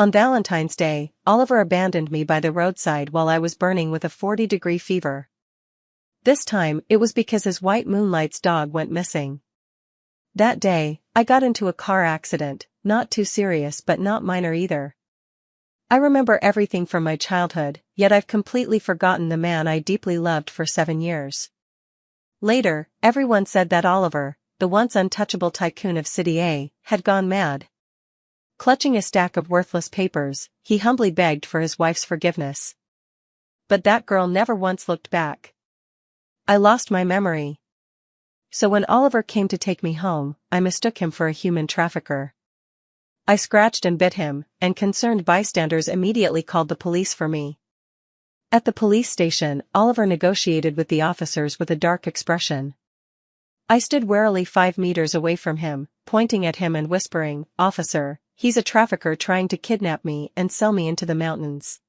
On Valentine's Day, Oliver abandoned me by the roadside while I was burning with a 40-degree fever. This time, it was because his white Moonlight's dog went missing. That day, I got into a car accident, not too serious but not minor either. I remember everything from my childhood, yet I've completely forgotten the man I deeply loved for 7 years. Later, everyone said that Oliver, the once untouchable tycoon of City A, had gone mad. Clutching a stack of worthless papers, he humbly begged for his wife's forgiveness. But that girl never once looked back. I lost my memory. So when Oliver came to take me home, I mistook him for a human trafficker. I scratched and bit him, and concerned bystanders immediately called the police for me. At the police station, Oliver negotiated with the officers with a dark expression. I stood warily 5 meters away from him, pointing at him and whispering, "Officer, he's a trafficker trying to kidnap me and sell me into the mountains.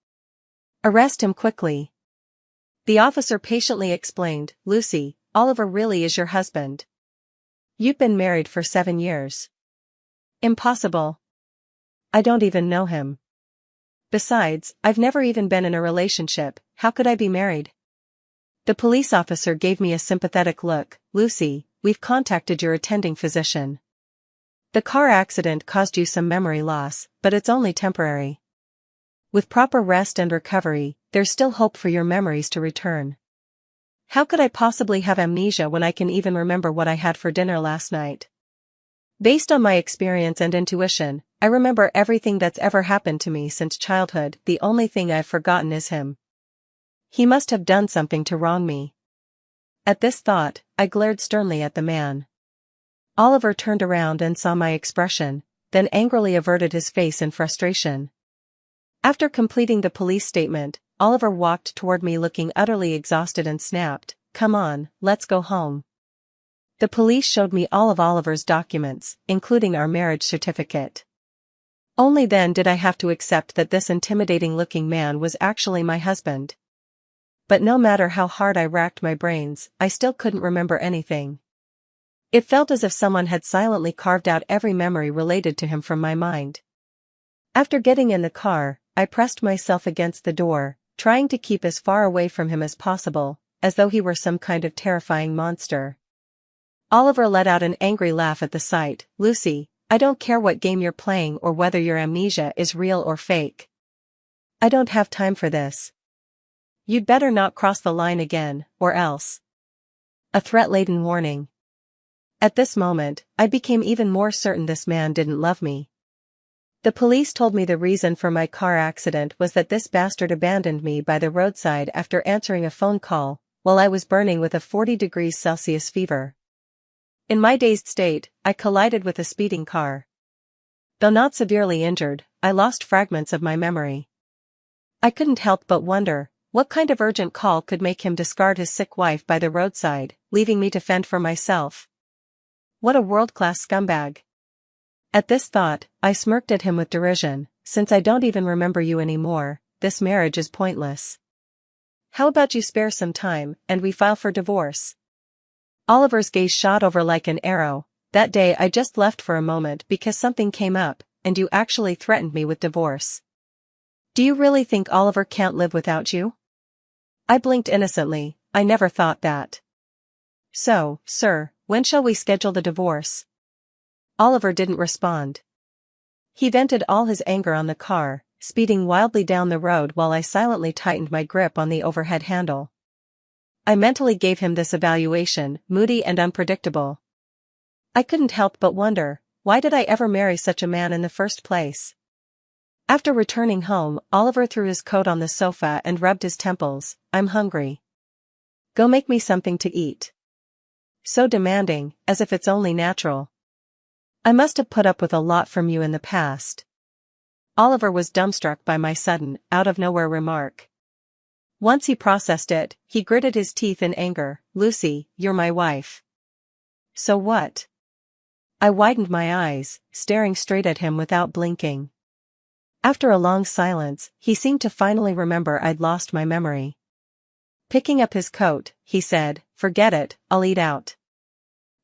Arrest him quickly." The officer patiently explained, "Lucy, Oliver really is your husband. You've been married for 7 years. Impossible. I don't even know him. Besides, I've never even been in a relationship, how could I be married?" The police officer gave me a sympathetic look. "Lucy, we've contacted your attending physician. The car accident caused you some memory loss, but it's only temporary. With proper rest and recovery, there's still hope for your memories to return." How could I possibly have amnesia when I can even remember what I had for dinner last night? Based on my experience and intuition, I remember everything that's ever happened to me since childhood. The only thing I've forgotten is him. He must have done something to wrong me. At this thought, I glared sternly at the man. Oliver turned around and saw my expression, then angrily averted his face in frustration. After completing the police statement, Oliver walked toward me looking utterly exhausted and snapped, "Come on, let's go home." The police showed me all of Oliver's documents, including our marriage certificate. Only then did I have to accept that this intimidating-looking man was actually my husband. But no matter how hard I racked my brains, I still couldn't remember anything. It felt as if someone had silently carved out every memory related to him from my mind. After getting in the car, I pressed myself against the door, trying to keep as far away from him as possible, as though he were some kind of terrifying monster. Oliver let out an angry laugh at the sight. "Lucy, I don't care what game you're playing or whether your amnesia is real or fake. I don't have time for this. You'd better not cross the line again, or else." A threat-laden warning. At this moment, I became even more certain this man didn't love me. The police told me the reason for my car accident was that this bastard abandoned me by the roadside after answering a phone call, while I was burning with a 40 degrees Celsius fever. In my dazed state, I collided with a speeding car. Though not severely injured, I lost fragments of my memory. I couldn't help but wonder, what kind of urgent call could make him discard his sick wife by the roadside, leaving me to fend for myself? What a world-class scumbag. At this thought, I smirked at him with derision. "Since I don't even remember you anymore, this marriage is pointless. How about you spare some time, and we file for divorce?" Oliver's gaze shot over like an arrow. "That day I just left for a moment because something came up, and you actually threatened me with divorce. Do you really think Oliver can't live without you?" I blinked innocently. "I never thought that." "So, sir, when shall we schedule the divorce?" Oliver didn't respond. He vented all his anger on the car, speeding wildly down the road while I silently tightened my grip on the overhead handle. I mentally gave him this evaluation: moody and unpredictable. I couldn't help but wonder, why did I ever marry such a man in the first place? After returning home, Oliver threw his coat on the sofa and rubbed his temples. "I'm hungry. Go make me something to eat." So demanding, as if it's only natural. I must have put up with a lot from you in the past. Oliver was dumbstruck by my sudden, out-of-nowhere remark. Once he processed it, he gritted his teeth in anger. "Lucy, you're my wife. So what?" I widened my eyes, staring straight at him without blinking. After a long silence, he seemed to finally remember I'd lost my memory. Picking up his coat, he said, "Forget it, I'll eat out."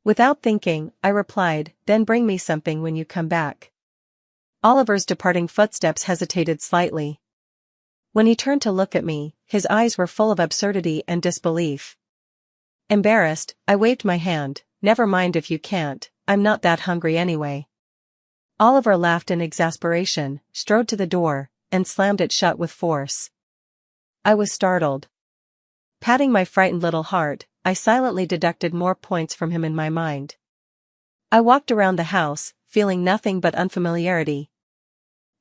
Without thinking, I replied, "Then bring me something when you come back." Oliver's departing footsteps hesitated slightly. When he turned to look at me, his eyes were full of absurdity and disbelief. Embarrassed, I waved my hand. Never mind if you can't, I'm not that hungry anyway. Oliver laughed in exasperation, strode to the door, and slammed it shut with force. I was startled. Patting my frightened little heart, I silently deducted more points from him in my mind. I walked around the house, feeling nothing but unfamiliarity.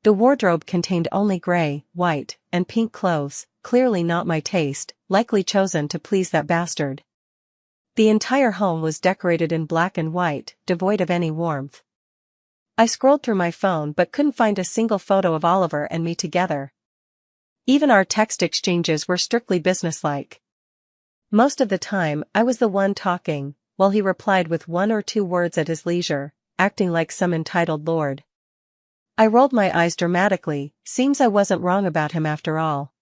The wardrobe contained only gray, white, and pink clothes, clearly not my taste, likely chosen to please that bastard. The entire home was decorated in black and white, devoid of any warmth. I scrolled through my phone but couldn't find a single photo of Oliver and me together. Even our text exchanges were strictly businesslike. Most of the time, I was the one talking, while he replied with 1 or 2 words at his leisure, acting like some entitled lord. I rolled my eyes dramatically. Seems I wasn't wrong about him after all.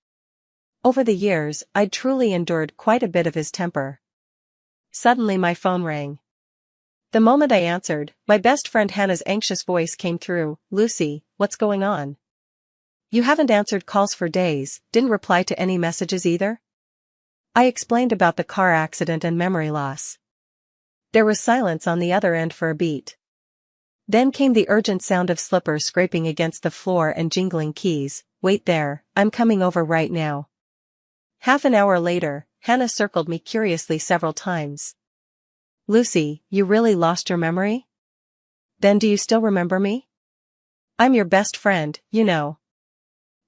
Over the years, I'd truly endured quite a bit of his temper. Suddenly my phone rang. The moment I answered, my best friend Hannah's anxious voice came through. "Lucy, what's going on? You haven't answered calls for days, didn't reply to any messages either?" I explained about the car accident and memory loss. There was silence on the other end for a beat. Then came the urgent sound of slippers scraping against the floor and jingling keys. "Wait there, I'm coming over right now." Half an hour later, Hannah circled me curiously several times. "Lucy, you really lost your memory? Then do you still remember me? I'm your best friend, you know."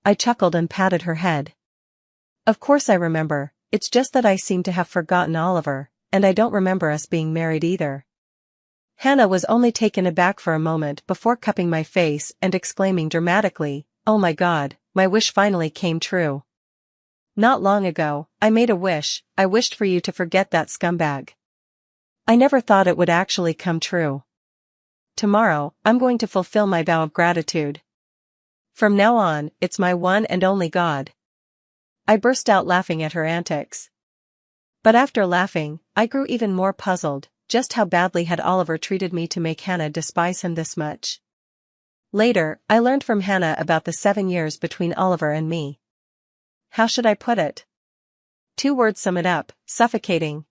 I chuckled and patted her head. "Of course I remember, it's just that I seem to have forgotten Oliver, and I don't remember us being married either." Hannah was only taken aback for a moment before cupping my face and exclaiming dramatically, "Oh my God, my wish finally came true. Not long ago, I made a wish. I wished for you to forget that scumbag. I never thought it would actually come true. Tomorrow, I'm going to fulfill my vow of gratitude. From now on, it's my one and only God." I burst out laughing at her antics. But after laughing, I grew even more puzzled. Just how badly had Oliver treated me to make Hannah despise him this much? Later, I learned from Hannah about the 7 years between Oliver and me. How should I put it? 2 words sum it up: suffocating.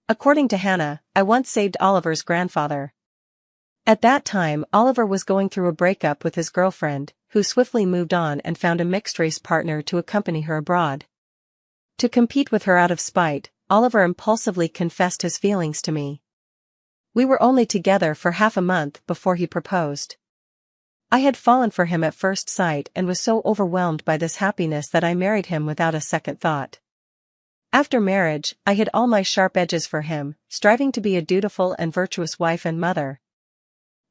According to Hannah, I once saved Oliver's grandfather. At that time, Oliver was going through a breakup with his girlfriend, who swiftly moved on and found a mixed-race partner to accompany her abroad. To compete with her out of spite, Oliver impulsively confessed his feelings to me. We were only together for half a month before he proposed. I had fallen for him at first sight and was so overwhelmed by this happiness that I married him without a second thought. After marriage, I hid all my sharp edges for him, striving to be a dutiful and virtuous wife and mother.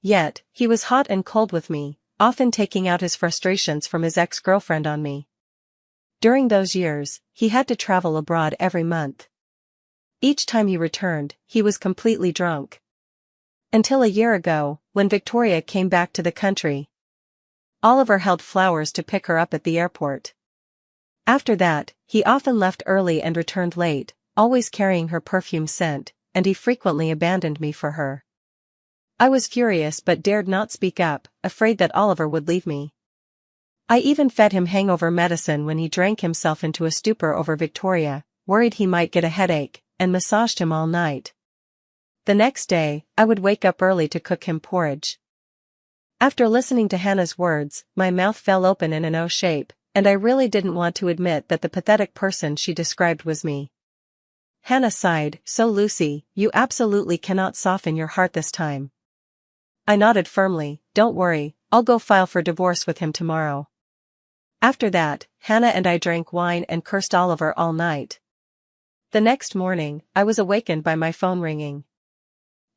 Yet, he was hot and cold with me, often taking out his frustrations from his ex-girlfriend on me. During those years, he had to travel abroad every month. Each time he returned, he was completely drunk. Until a year ago, when Victoria came back to the country. Oliver held flowers to pick her up at the airport. After that, he often left early and returned late, always carrying her perfume scent, and he frequently abandoned me for her. I was furious but dared not speak up, afraid that Oliver would leave me. I even fed him hangover medicine when he drank himself into a stupor over Victoria, worried he might get a headache, and massaged him all night. The next day, I would wake up early to cook him porridge. After listening to Hannah's words, my mouth fell open in an O shape, and I really didn't want to admit that the pathetic person she described was me. Hannah sighed. "So Lucy, you absolutely cannot soften your heart this time." I nodded firmly. "Don't worry, I'll go file for divorce with him tomorrow." After that, Hannah and I drank wine and cursed Oliver all night. The next morning, I was awakened by my phone ringing.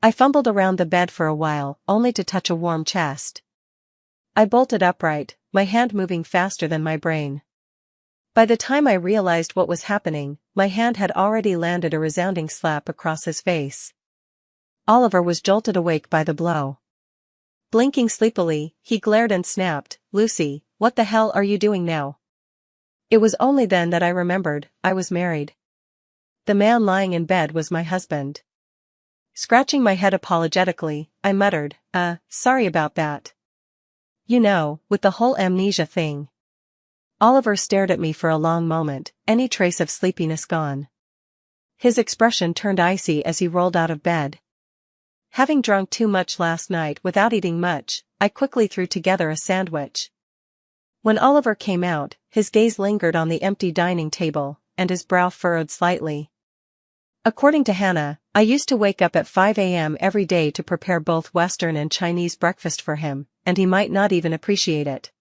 I fumbled around the bed for a while, only to touch a warm chest. I bolted upright, my hand moving faster than my brain. By the time I realized what was happening, my hand had already landed a resounding slap across his face. Oliver was jolted awake by the blow. Blinking sleepily, he glared and snapped, "Lucy, what the hell are you doing now?" It was only then that I remembered, I was married. The man lying in bed was my husband. Scratching my head apologetically, I muttered, Sorry about that." You know, with the whole amnesia thing. Oliver stared at me for a long moment, any trace of sleepiness gone. His expression turned icy as he rolled out of bed. Having drunk too much last night without eating much, I quickly threw together a sandwich. When Oliver came out, his gaze lingered on the empty dining table, and his brow furrowed slightly. According to Hannah, I used to wake up at 5 a.m. every day to prepare both Western and Chinese breakfast for him, and he might not even appreciate it.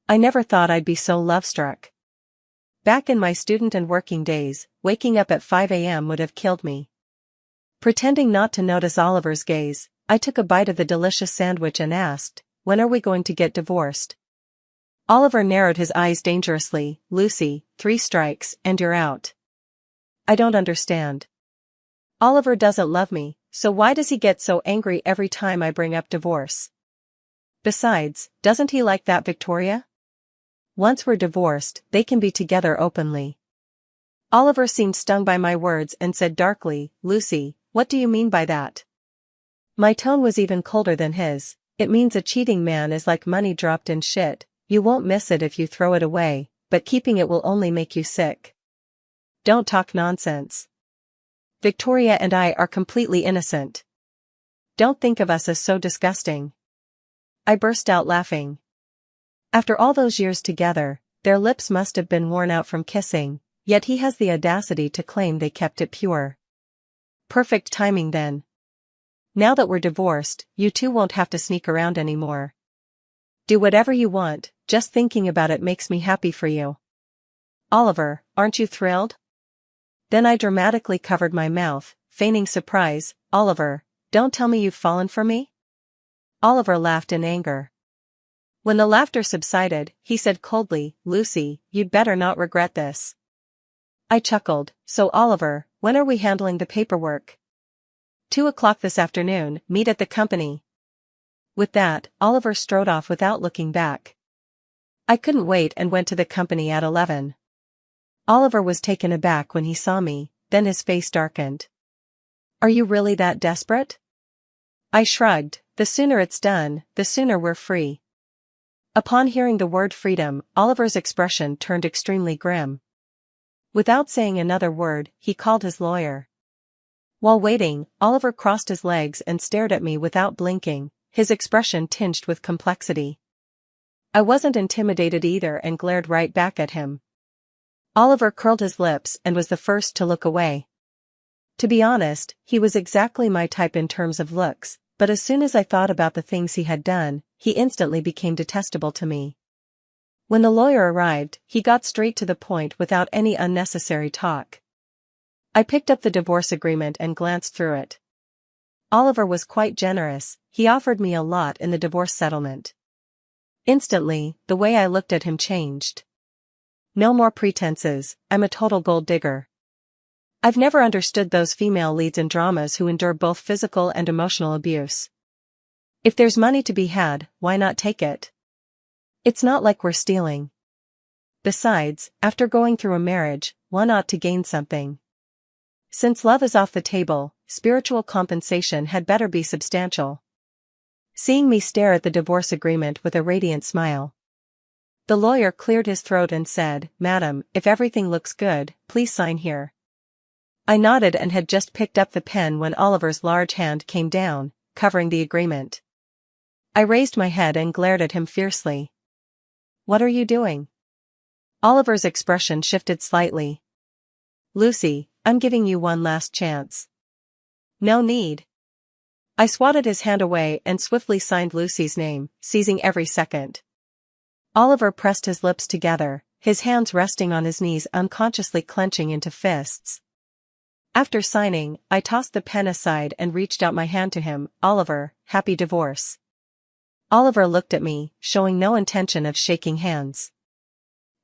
I never thought I'd be so love-struck. Back in my student and working days, waking up at 5 a.m. would have killed me. Pretending not to notice Oliver's gaze, I took a bite of the delicious sandwich and asked, "When are we going to get divorced?" Oliver narrowed his eyes dangerously. "Lucy, 3 strikes, and you're out." "I don't understand. Oliver doesn't love me, so why does he get so angry every time I bring up divorce? Besides, doesn't he like that Victoria? Once we're divorced, they can be together openly." Oliver seemed stung by my words and said darkly, "Lucy, what do you mean by that?" My tone was even colder than his. "It means a cheating man is like money dropped in shit. You won't miss it if you throw it away, but keeping it will only make you sick. Don't talk nonsense. Victoria and I are completely innocent. Don't think of us as so disgusting." I burst out laughing. After all those years together, their lips must have been worn out from kissing, yet he has the audacity to claim they kept it pure. Perfect timing then. Now that we're divorced, you two won't have to sneak around anymore. Do whatever you want, just thinking about it makes me happy for you. Oliver, aren't you thrilled? Then I dramatically covered my mouth, feigning surprise. "Oliver, don't tell me you've fallen for me?" Oliver laughed in anger. When the laughter subsided, he said coldly, "Lucy, you'd better not regret this." I chuckled. "So Oliver, when are we handling the paperwork?" 2 o'clock this afternoon, meet at the company." With that, Oliver strode off without looking back. I couldn't wait and went to the company at 11. Oliver was taken aback when he saw me, then his face darkened. "Are you really that desperate?" I shrugged. "The sooner it's done, the sooner we're free." Upon hearing the word freedom, Oliver's expression turned extremely grim. Without saying another word, he called his lawyer. While waiting, Oliver crossed his legs and stared at me without blinking, his expression tinged with complexity. I wasn't intimidated either and glared right back at him. Oliver curled his lips and was the first to look away. To be honest, he was exactly my type in terms of looks, but as soon as I thought about the things he had done, he instantly became detestable to me. When the lawyer arrived, he got straight to the point without any unnecessary talk. I picked up the divorce agreement and glanced through it. Oliver was quite generous, he offered me a lot in the divorce settlement. Instantly, the way I looked at him changed. No more pretenses, I'm a total gold digger. I've never understood those female leads in dramas who endure both physical and emotional abuse. If there's money to be had, why not take it? It's not like we're stealing. Besides, after going through a marriage, one ought to gain something. Since love is off the table, spiritual compensation had better be substantial. Seeing me stare at the divorce agreement with a radiant smile, the lawyer cleared his throat and said, "Madam, if everything looks good, please sign here." I nodded and had just picked up the pen when Oliver's large hand came down, covering the agreement. I raised my head and glared at him fiercely. "What are you doing?" Oliver's expression shifted slightly. "Lucy, I'm giving you one last chance." "No need." I swatted his hand away and swiftly signed Lucy's name, seizing every second. Oliver pressed his lips together, his hands resting on his knees unconsciously clenching into fists. After signing, I tossed the pen aside and reached out my hand to him. "Oliver, happy divorce." Oliver looked at me, showing no intention of shaking hands.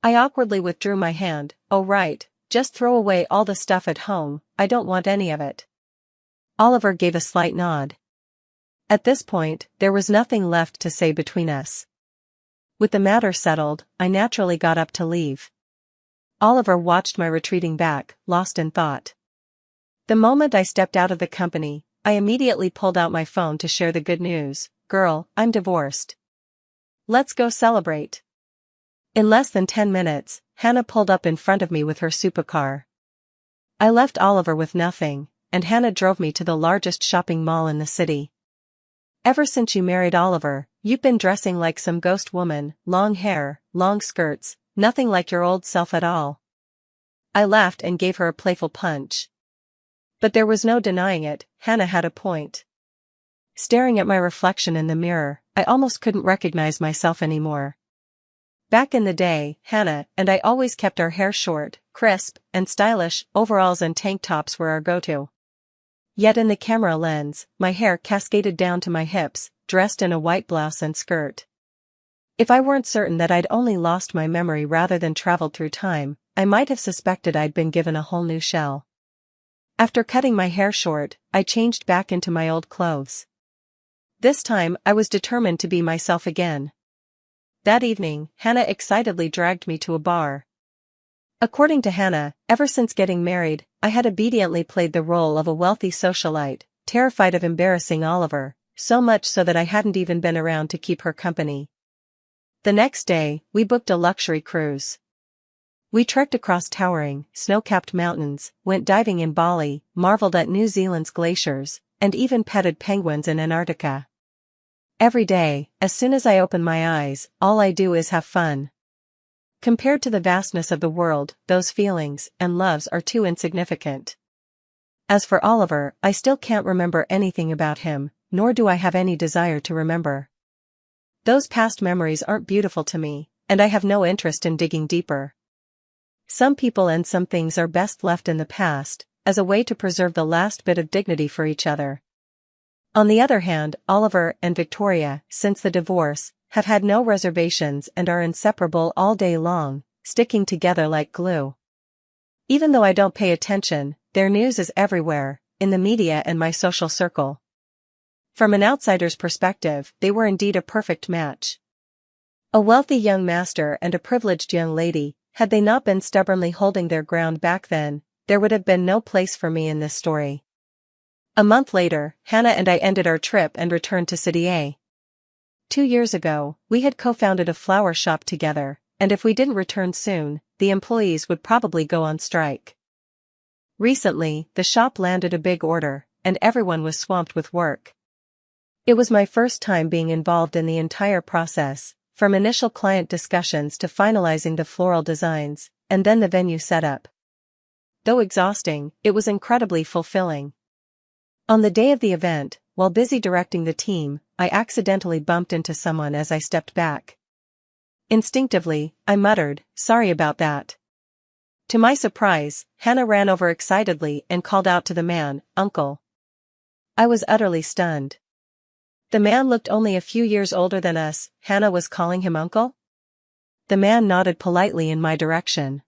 I awkwardly withdrew my hand. "Oh right, just throw away all the stuff at home, I don't want any of it." Oliver gave a slight nod. At this point, there was nothing left to say between us. With the matter settled, I naturally got up to leave. Oliver watched my retreating back, lost in thought. The moment I stepped out of the company, I immediately pulled out my phone to share the good news. "Girl, I'm divorced." let's go celebrate. In less than 10 minutes, Hannah pulled up in front of me with her supercar. I left Oliver with nothing, and Hannah drove me to the largest shopping mall in the city. Ever since you married Oliver, you've been dressing like some ghost woman, long hair, long skirts, nothing like your old self at all. I laughed and gave her a playful punch. But there was no denying it, Hannah had a point. Staring at my reflection in the mirror, I almost couldn't recognize myself anymore. Back in the day, Hannah and I always kept our hair short, crisp, and stylish. Overalls and tank tops were our go-to. Yet in the camera lens, my hair cascaded down to my hips, dressed in a white blouse and skirt. If I weren't certain that I'd only lost my memory rather than traveled through time, I might have suspected I'd been given a whole new shell. After cutting my hair short, I changed back into my old clothes. This time, I was determined to be myself again. That evening, Hannah excitedly dragged me to a bar. According to Hannah, ever since getting married, I had obediently played the role of a wealthy socialite, terrified of embarrassing Oliver, so much so that I hadn't even been around to keep her company. The next day, we booked a luxury cruise. We trekked across towering, snow-capped mountains, went diving in Bali, marveled at New Zealand's glaciers, and even petted penguins in Antarctica. Every day, as soon as I open my eyes, all I do is have fun. Compared to the vastness of the world, those feelings and loves are too insignificant. As for Oliver, I still can't remember anything about him, nor do I have any desire to remember. Those past memories aren't beautiful to me, and I have no interest in digging deeper. Some people and some things are best left in the past, as a way to preserve the last bit of dignity for each other. On the other hand, Oliver and Victoria, since the divorce, have had no reservations and are inseparable all day long, sticking together like glue. Even though I don't pay attention, their news is everywhere, in the media and my social circle. From an outsider's perspective, they were indeed a perfect match. A wealthy young master and a privileged young lady, had they not been stubbornly holding their ground back then, there would have been no place for me in this story. A month later, Hannah and I ended our trip and returned to City A. 2 years ago, we had co-founded a flower shop together, and if we didn't return soon, the employees would probably go on strike. Recently, the shop landed a big order, and everyone was swamped with work. It was my first time being involved in the entire process, from initial client discussions to finalizing the floral designs, and then the venue setup. Though exhausting, it was incredibly fulfilling. On the day of the event, while busy directing the team, I accidentally bumped into someone as I stepped back. Instinctively, I muttered, "Sorry about that." To my surprise, Hannah ran over excitedly and called out to the man, "Uncle." I was utterly stunned. The man looked only a few years older than us. Hannah was calling him uncle? The man nodded politely in my direction.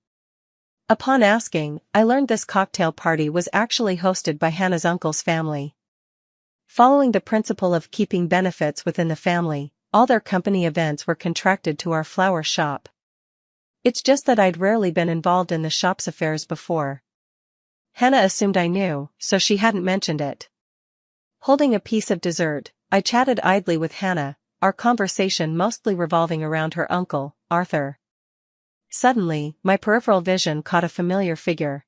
Upon asking, I learned this cocktail party was actually hosted by Hannah's uncle's family. Following the principle of keeping benefits within the family, all their company events were contracted to our flower shop. It's just that I'd rarely been involved in the shop's affairs before. Hannah assumed I knew, so she hadn't mentioned it. Holding a piece of dessert, I chatted idly with Hannah, our conversation mostly revolving around her uncle, Arthur. Suddenly, my peripheral vision caught a familiar figure.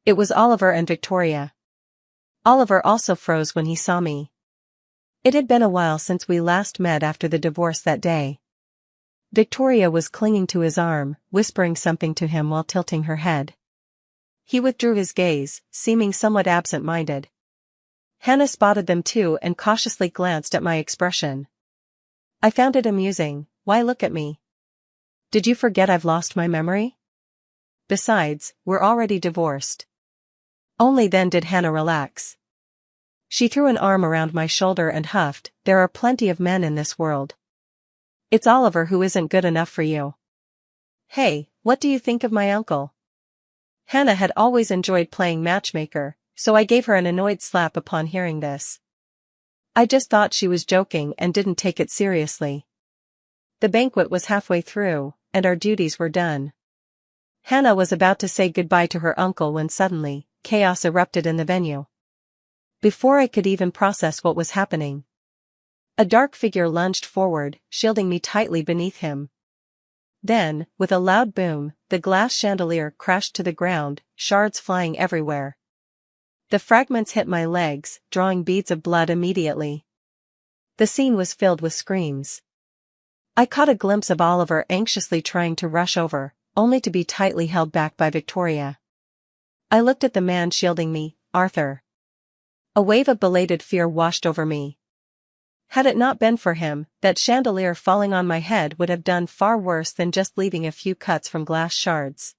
It was Oliver and Victoria. Oliver also froze when he saw me. It had been a while since we last met after the divorce that day. Victoria was clinging to his arm, whispering something to him while tilting her head. He withdrew his gaze, seeming somewhat absent-minded. Hannah spotted them too and cautiously glanced at my expression. I found it amusing. Why look at me? Did you forget I've lost my memory? Besides, we're already divorced. Only then did Hannah relax. She threw an arm around my shoulder and huffed, "There are plenty of men in this world. It's Oliver who isn't good enough for you. Hey, what do you think of my uncle?" Hannah had always enjoyed playing matchmaker, so I gave her an annoyed slap upon hearing this. I just thought she was joking and didn't take it seriously. The banquet was halfway through, and our duties were done. Hannah was about to say goodbye to her uncle when suddenly, chaos erupted in the venue. Before I could even process what was happening, A dark figure lunged forward, shielding me tightly beneath him. Then, with a loud boom, the glass chandelier crashed to the ground, shards flying everywhere. The fragments hit my legs, drawing beads of blood immediately. The scene was filled with screams. I caught a glimpse of Oliver anxiously trying to rush over, only to be tightly held back by Victoria. I looked at the man shielding me, Arthur. A wave of belated fear washed over me. Had it not been for him, that chandelier falling on my head would have done far worse than just leaving a few cuts from glass shards.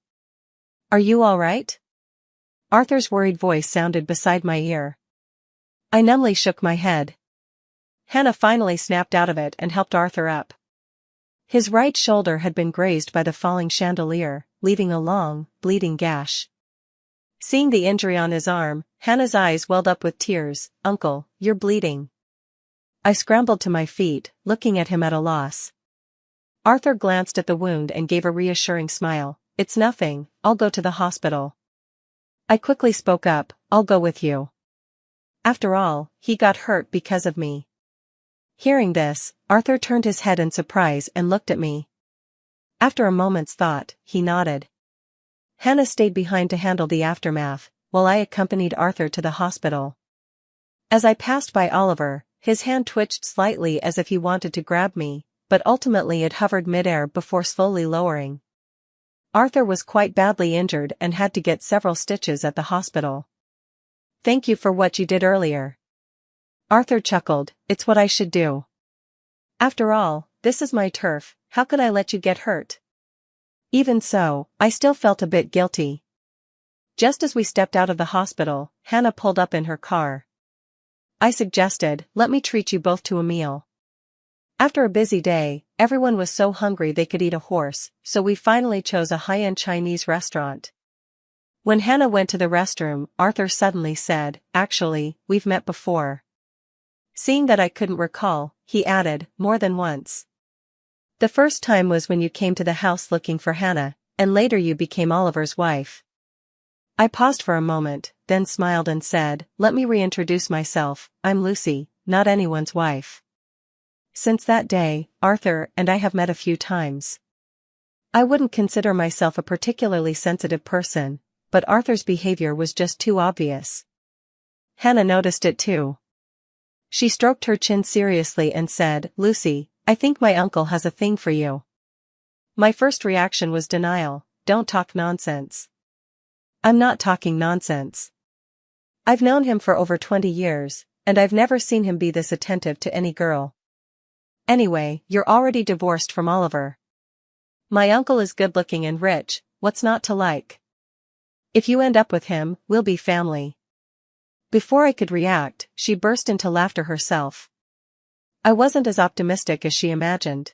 "Are you all right?" Arthur's worried voice sounded beside my ear. I numbly shook my head. Hannah finally snapped out of it and helped Arthur up. His right shoulder had been grazed by the falling chandelier, leaving a long, bleeding gash. Seeing the injury on his arm, Hannah's eyes welled up with tears. "Uncle, you're bleeding." I scrambled to my feet, looking at him at a loss. Arthur glanced at the wound and gave a reassuring smile. "It's nothing, I'll go to the hospital." I quickly spoke up, "I'll go with you. After all, he got hurt because of me." Hearing this, Arthur turned his head in surprise and looked at me. After a moment's thought, he nodded. Hannah stayed behind to handle the aftermath, while I accompanied Arthur to the hospital. As I passed by Oliver, his hand twitched slightly as if he wanted to grab me, but ultimately it hovered midair before slowly lowering. Arthur was quite badly injured and had to get several stitches at the hospital. "Thank you for what you did earlier." Arthur chuckled. "It's what I should do. After all, this is my turf, how could I let you get hurt?" Even so, I still felt a bit guilty. Just as we stepped out of the hospital, Hannah pulled up in her car. I suggested, "Let me treat you both to a meal." After a busy day, everyone was so hungry they could eat a horse, so we finally chose a high-end Chinese restaurant. When Hannah went to the restroom, Arthur suddenly said, "Actually, we've met before." Seeing that I couldn't recall, he added, "More than once. The first time was when you came to the house looking for Hannah, and later you became Oliver's wife." I paused for a moment, then smiled and said, "Let me reintroduce myself, I'm Lucy, not anyone's wife." Since that day, Arthur and I have met a few times. I wouldn't consider myself a particularly sensitive person, but Arthur's behavior was just too obvious. Hannah noticed it too. She stroked her chin seriously and said, "Lucy, I think my uncle has a thing for you." My first reaction was denial. "Don't talk nonsense." "I'm not talking nonsense. I've known him for over 20 years, and I've never seen him be this attentive to any girl. Anyway, you're already divorced from Oliver. My uncle is good-looking and rich, what's not to like? If you end up with him, we'll be family." Before I could react, she burst into laughter herself. I wasn't as optimistic as she imagined.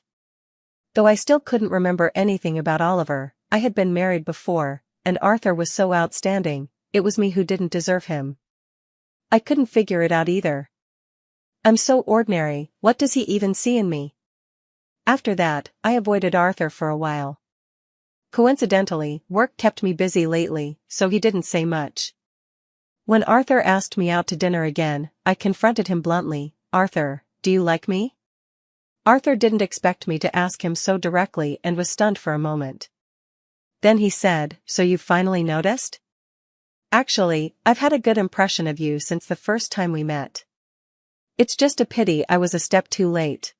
Though I still couldn't remember anything about Oliver, I had been married before, and Arthur was so outstanding, it was me who didn't deserve him. I couldn't figure it out either. I'm so ordinary, what does he even see in me? After that, I avoided Arthur for a while. Coincidentally, work kept me busy lately, so he didn't say much. When Arthur asked me out to dinner again, I confronted him bluntly, "Arthur, do you like me?" Arthur didn't expect me to ask him so directly and was stunned for a moment. Then he said, "So you've finally noticed?" "Actually, I've had a good impression of you since the first time we met. It's just a pity I was a step too late.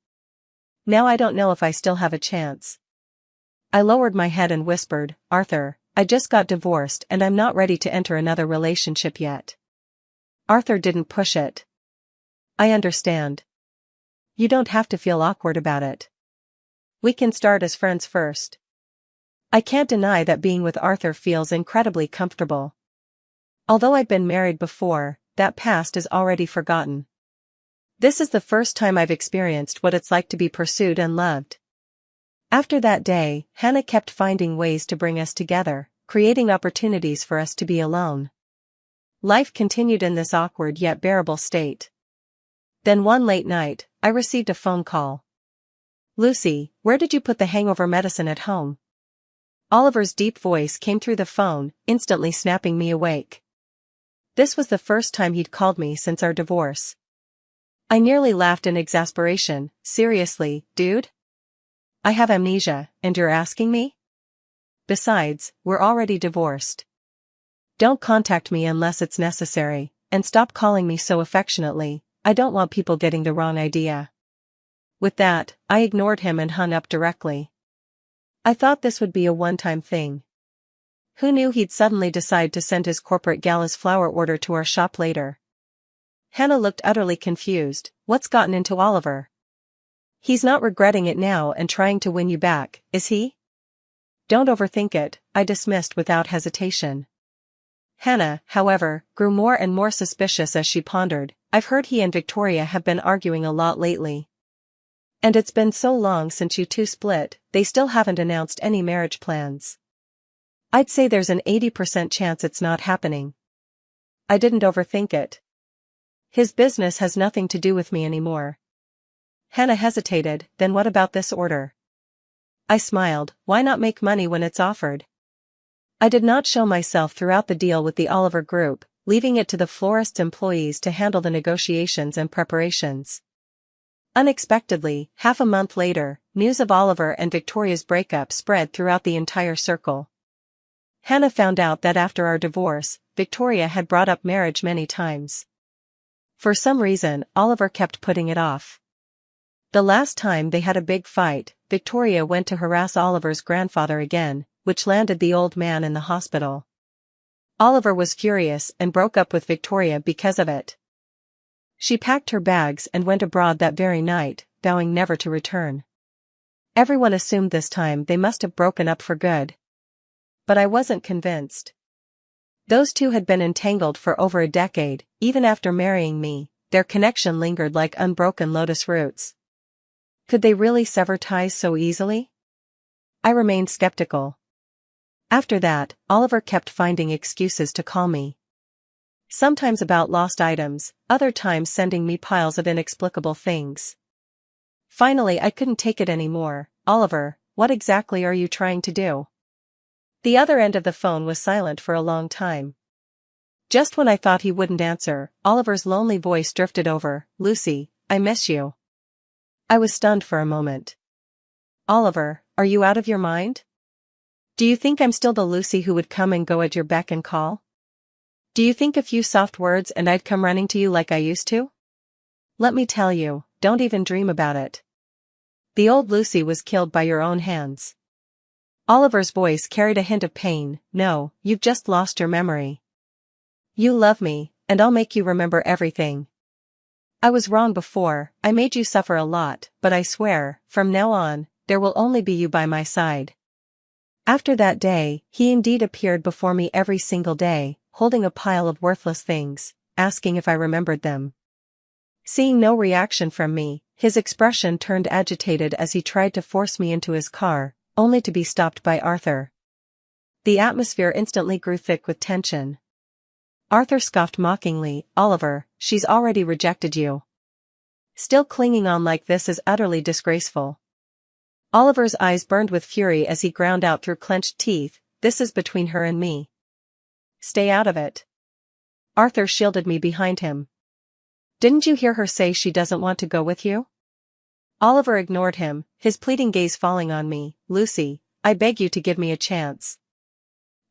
Now I don't know if I still have a chance." I lowered my head and whispered, "Arthur, I just got divorced and I'm not ready to enter another relationship yet." Arthur didn't push it. "I understand. You don't have to feel awkward about it. We can start as friends first." I can't deny that being with Arthur feels incredibly comfortable. Although I've been married before, that past is already forgotten. This is the first time I've experienced what it's like to be pursued and loved. After that day, Hannah kept finding ways to bring us together, creating opportunities for us to be alone. Life continued in this awkward yet bearable state. Then one late night, I received a phone call. "Lucy, where did you put the hangover medicine at home?" Oliver's deep voice came through the phone, instantly snapping me awake. This was the first time he'd called me since our divorce. I nearly laughed in exasperation. Seriously, dude? I have amnesia, and you're asking me? Besides, we're already divorced. Don't contact me unless it's necessary, and stop calling me so affectionately. I don't want people getting the wrong idea. With that, I ignored him and hung up directly. I thought this would be a one-time thing. Who knew he'd suddenly decide to send his corporate gala's flower order to our shop later? Hannah looked utterly confused. What's gotten into Oliver? He's not regretting it now and trying to win you back, is he? Don't overthink it, I dismissed without hesitation. Hannah, however, grew more and more suspicious as she pondered. I've heard he and Victoria have been arguing a lot lately. And it's been so long since you two split, they still haven't announced any marriage plans. I'd say there's an 80% chance it's not happening. I didn't overthink it. His business has nothing to do with me anymore. Hannah hesitated. Then what about this order? I smiled. Why not make money when it's offered? I did not show myself throughout the deal with the Oliver Group, leaving it to the florist's employees to handle the negotiations and preparations. Unexpectedly, half a month later, news of Oliver and Victoria's breakup spread throughout the entire circle. Hannah found out that after our divorce, Victoria had brought up marriage many times. For some reason, Oliver kept putting it off. The last time they had a big fight, Victoria went to harass Oliver's grandfather again, which landed the old man in the hospital. Oliver was furious and broke up with Victoria because of it. She packed her bags and went abroad that very night, vowing never to return. Everyone assumed this time they must have broken up for good. But I wasn't convinced. Those two had been entangled for over a decade. Even after marrying me, their connection lingered like unbroken lotus roots. Could they really sever ties so easily? I remained skeptical. After that, Oliver kept finding excuses to call me. Sometimes about lost items, other times sending me piles of inexplicable things. Finally, I couldn't take it anymore. Oliver, what exactly are you trying to do? The other end of the phone was silent for a long time. Just when I thought he wouldn't answer, Oliver's lonely voice drifted over. Lucy, I miss you. I was stunned for a moment. Oliver, are you out of your mind? Do you think I'm still the Lucy who would come and go at your beck and call? Do you think a few soft words and I'd come running to you like I used to? Let me tell you, don't even dream about it. The old Lucy was killed by your own hands. Oliver's voice carried a hint of pain. No, you've just lost your memory. You love me, and I'll make you remember everything. I was wrong before, I made you suffer a lot, but I swear, from now on, there will only be you by my side. After that day, he indeed appeared before me every single day, holding a pile of worthless things, asking if I remembered them. Seeing no reaction from me, his expression turned agitated as he tried to force me into his car, only to be stopped by Arthur. The atmosphere instantly grew thick with tension. Arthur scoffed mockingly. Oliver, she's already rejected you. Still clinging on like this is utterly disgraceful. Oliver's eyes burned with fury as he ground out through clenched teeth, this is between her and me. Stay out of it. Arthur shielded me behind him. Didn't you hear her say she doesn't want to go with you? Oliver ignored him, his pleading gaze falling on me. Lucy, I beg you to give me a chance.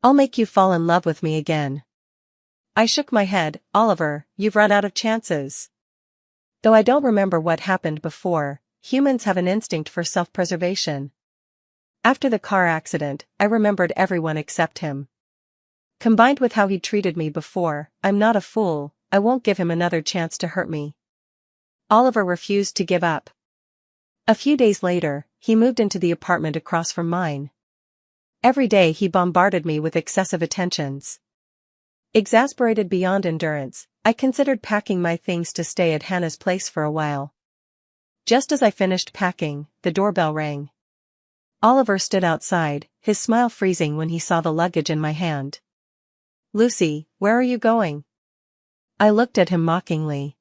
I'll make you fall in love with me again. I shook my head. Oliver, you've run out of chances. Though I don't remember what happened before, humans have an instinct for self-preservation. After the car accident, I remembered everyone except him. Combined with how he'd treated me before, I'm not a fool, I won't give him another chance to hurt me. Oliver refused to give up. A few days later, he moved into the apartment across from mine. Every day he bombarded me with excessive attentions. Exasperated beyond endurance, I considered packing my things to stay at Hannah's place for a while. Just as I finished packing, the doorbell rang. Oliver stood outside, his smile freezing when he saw the luggage in my hand. Lucy, where are you going? I looked at him mockingly.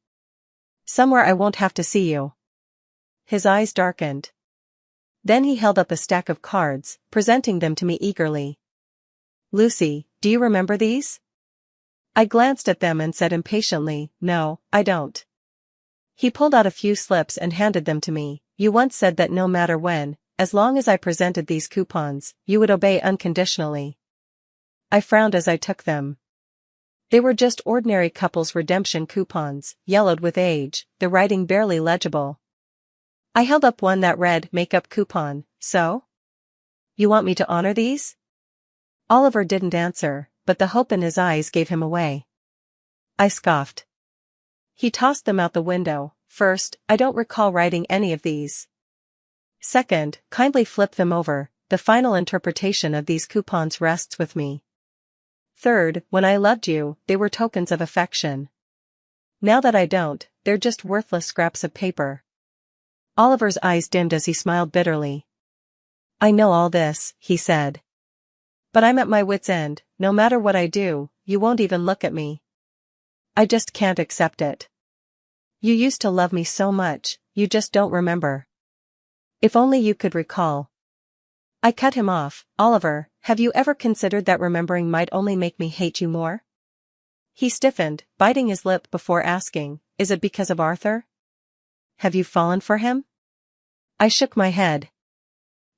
Somewhere I won't have to see you. His eyes darkened. Then he held up a stack of cards, presenting them to me eagerly. Lucy, do you remember these? I glanced at them and said impatiently, no, I don't. He pulled out a few slips and handed them to me. You once said that no matter when, as long as I presented these coupons, you would obey unconditionally. I frowned as I took them. They were just ordinary couples redemption coupons, yellowed with age, the writing barely legible. I held up one that read, "Makeup coupon, so? You want me to honor these?" Oliver didn't answer, but the hope in his eyes gave him away. I scoffed. He tossed them out the window. First, I don't recall writing any of these. Second, kindly flip them over, the final interpretation of these coupons rests with me. Third, when I loved you, they were tokens of affection. Now that I don't, they're just worthless scraps of paper. Oliver's eyes dimmed as he smiled bitterly. I know all this, he said. But I'm at my wit's end. No matter what I do, you won't even look at me. I just can't accept it. You used to love me so much, you just don't remember. If only you could recall. I cut him off. Oliver, have you ever considered that remembering might only make me hate you more? He stiffened, biting his lip before asking, is it because of Arthur? Have you fallen for him? I shook my head.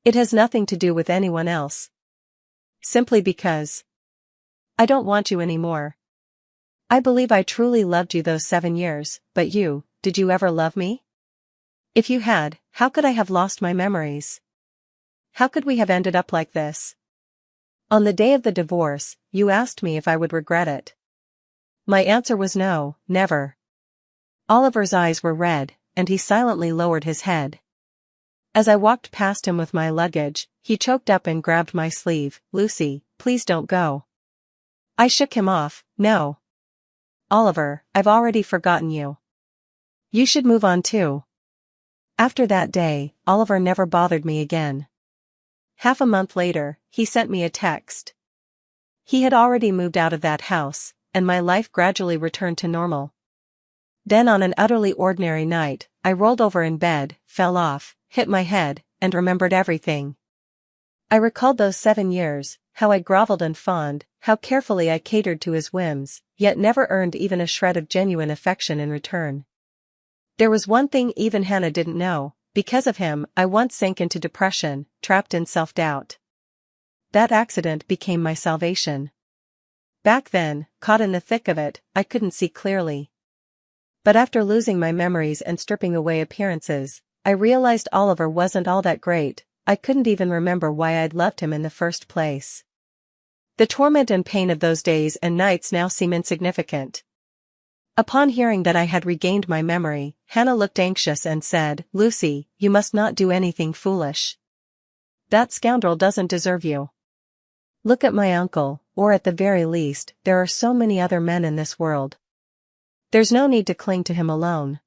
It has nothing to do with anyone else. Simply because I don't want you anymore. I believe I truly loved you those 7 years, but you, did you ever love me? If you had, how could I have lost my memories? How could we have ended up like this? On the day of the divorce, you asked me if I would regret it. My answer was no, never. Oliver's eyes were red, and he silently lowered his head. As I walked past him with my luggage, he choked up and grabbed my sleeve. Lucy, please don't go. I shook him off. No. Oliver, I've already forgotten you. You should move on too. After that day, Oliver never bothered me again. Half a month later, he sent me a text. He had already moved out of that house, and my life gradually returned to normal. Then on an utterly ordinary night, I rolled over in bed, fell off, hit my head, and remembered everything. I recalled those 7 years, how I groveled and fawned, how carefully I catered to his whims, yet never earned even a shred of genuine affection in return. There was one thing even Hannah didn't know. Because of him, I once sank into depression, trapped in self-doubt. That accident became my salvation. Back then, caught in the thick of it, I couldn't see clearly. But after losing my memories and stripping away appearances, I realized Oliver wasn't all that great. I couldn't even remember why I'd loved him in the first place. The torment and pain of those days and nights now seem insignificant. Upon hearing that I had regained my memory, Hannah looked anxious and said, Lucy, you must not do anything foolish. That scoundrel doesn't deserve you. Look at my uncle, or at the very least, there are so many other men in this world. There's no need to cling to him alone.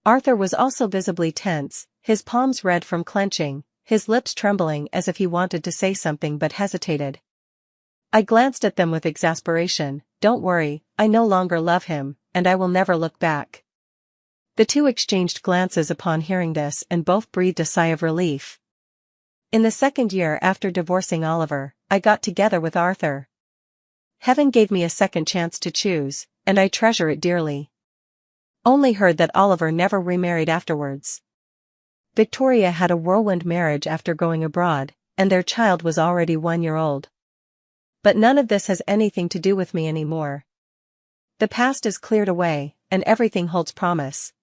Arthur was also visibly tense, his palms red from clenching, his lips trembling as if he wanted to say something but hesitated. I glanced at them with exasperation. Don't worry, I no longer love him, and I will never look back. The two exchanged glances upon hearing this and both breathed a sigh of relief. In the second year after divorcing Oliver, I got together with Arthur. Heaven gave me a second chance to choose, and I treasure it dearly. Only heard that Oliver never remarried afterwards. Victoria had a whirlwind marriage after going abroad, and their child was already 1 year old. But none of this has anything to do with me anymore. The past is cleared away, and everything holds promise.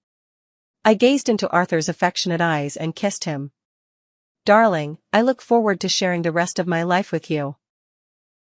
I gazed into Arthur's affectionate eyes and kissed him. Darling, I look forward to sharing the rest of my life with you.